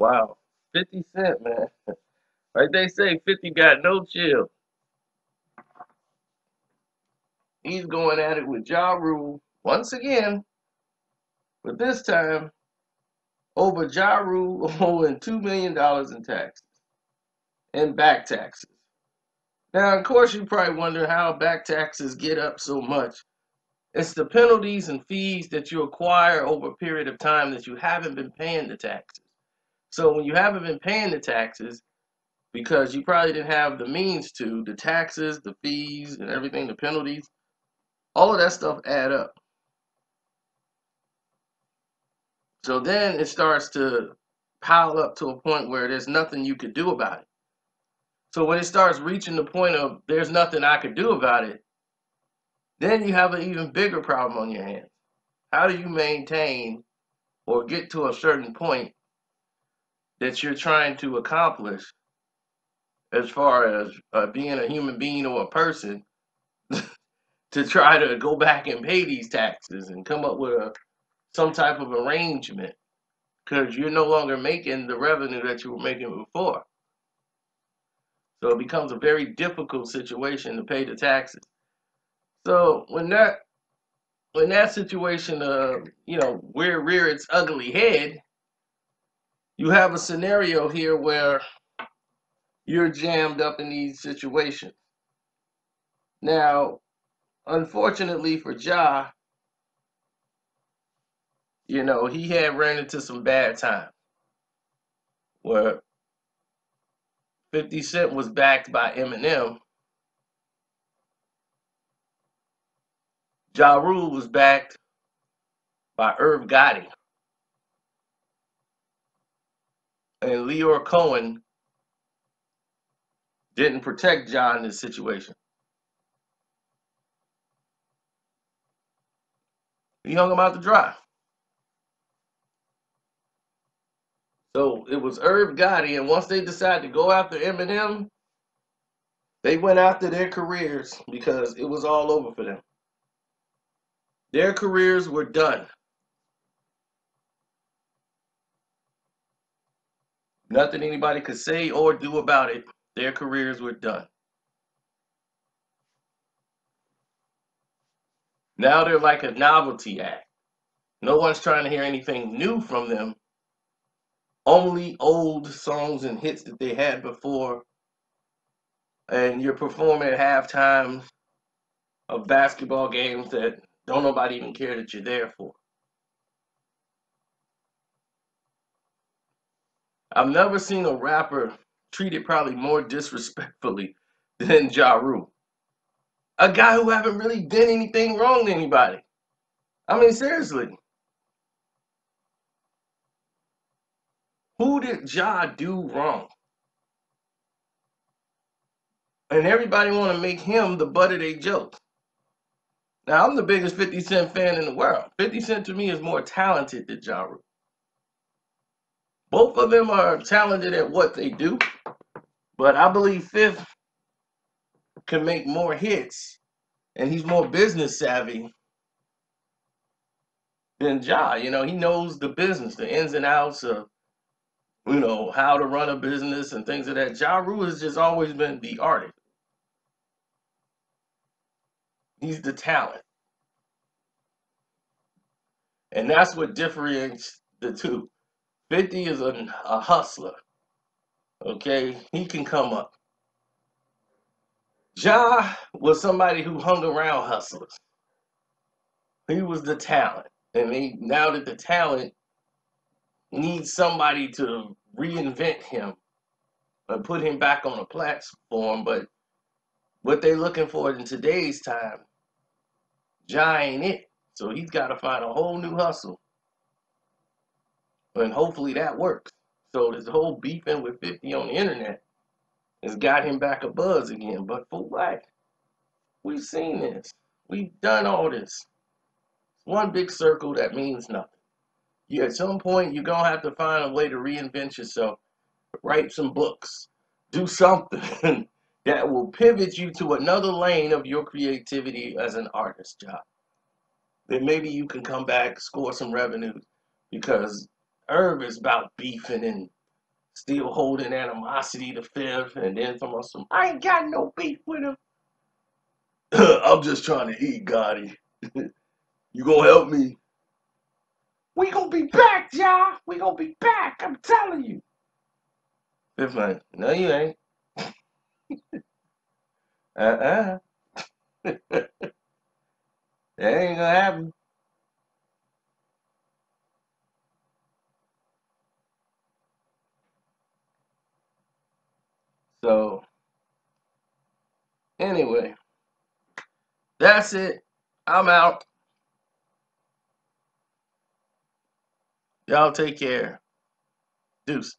Wow. 50 Cent, man. Like they say, 50 got no chill. He's going at it with Ja Rule once again, but this time over Ja Rule owing $2 million in taxes and back taxes. Now, of course, you probably wonder how back taxes get up so much. It's the penalties and fees that you acquire over a period of time that you haven't been paying the taxes. So when you haven't been paying the taxes, because you probably didn't have the means to, the taxes, the fees, and everything, the penalties, all of that stuff add up. So then it starts to pile up to a point where there's nothing you could do about it. So when it starts reaching the point of there's nothing I could do about it, then you have an even bigger problem on your hands. How do you maintain or get to a certain point that you're trying to accomplish as far as being a human being or a person to try to go back and pay these taxes and come up with some type of arrangement because you're no longer making the revenue that you were making before. So it becomes a very difficult situation to pay the taxes. So when that situation rear its ugly head, you have a scenario here where you're jammed up in these situations. Now, unfortunately for Ja, he had ran into some bad times where 50 Cent was backed by Eminem. Ja Rule was backed by Irv Gotti. And Leor Cohen didn't protect Ja in this situation. He hung him out to dry. So it was Irv Gotti, and once they decided to go after Eminem, they went after their careers because it was all over for them. Their careers were done. Nothing anybody could say or do about it. Their careers were done. Now they're like a novelty act. No one's trying to hear anything new from them. Only old songs and hits that they had before. And you're performing at halftime of basketball games that don't nobody even care that you're there for. I've never seen a rapper treated probably more disrespectfully than Ja Rule. A guy who haven't really done anything wrong to anybody. I mean, seriously. Who did Ja do wrong? And everybody want to make him the butt of their jokes. Now, I'm the biggest 50 Cent fan in the world. 50 Cent to me is more talented than Ja Rule. Both of them are talented at what they do, but I believe Fifth can make more hits and he's more business savvy than Ja. He knows the business, the ins and outs of, how to run a business and things of that. Ja Rule has just always been the artist. He's the talent. And that's what differentiates the two. 50 is a hustler. Okay? He can come up. Ja was somebody who hung around hustlers. He was the talent. And now that the talent needs somebody to reinvent him and put him back on a platform, but what they're looking for in today's time, Ja ain't it. So he's got to find a whole new hustle. And hopefully that works. So this whole beefing with 50 on the internet has got him back a buzz again. But for what? We've seen this. We've done all this. One big circle that means nothing. At some point, you're going to have to find a way to reinvent yourself. Write some books. Do something that will pivot you to another lane of your creativity as an artist job. Then maybe you can come back, score some revenue, because Irv is about beefing and still holding animosity to fifth, and then from us, I ain't got no beef with him. I'm just trying to eat, Gotti. You gonna help me? We gonna be back, y'all. We gonna be back. I'm telling you. Fifth man, no, you ain't. That ain't gonna happen. So anyway, that's it. I'm out. Y'all take care. Deuces.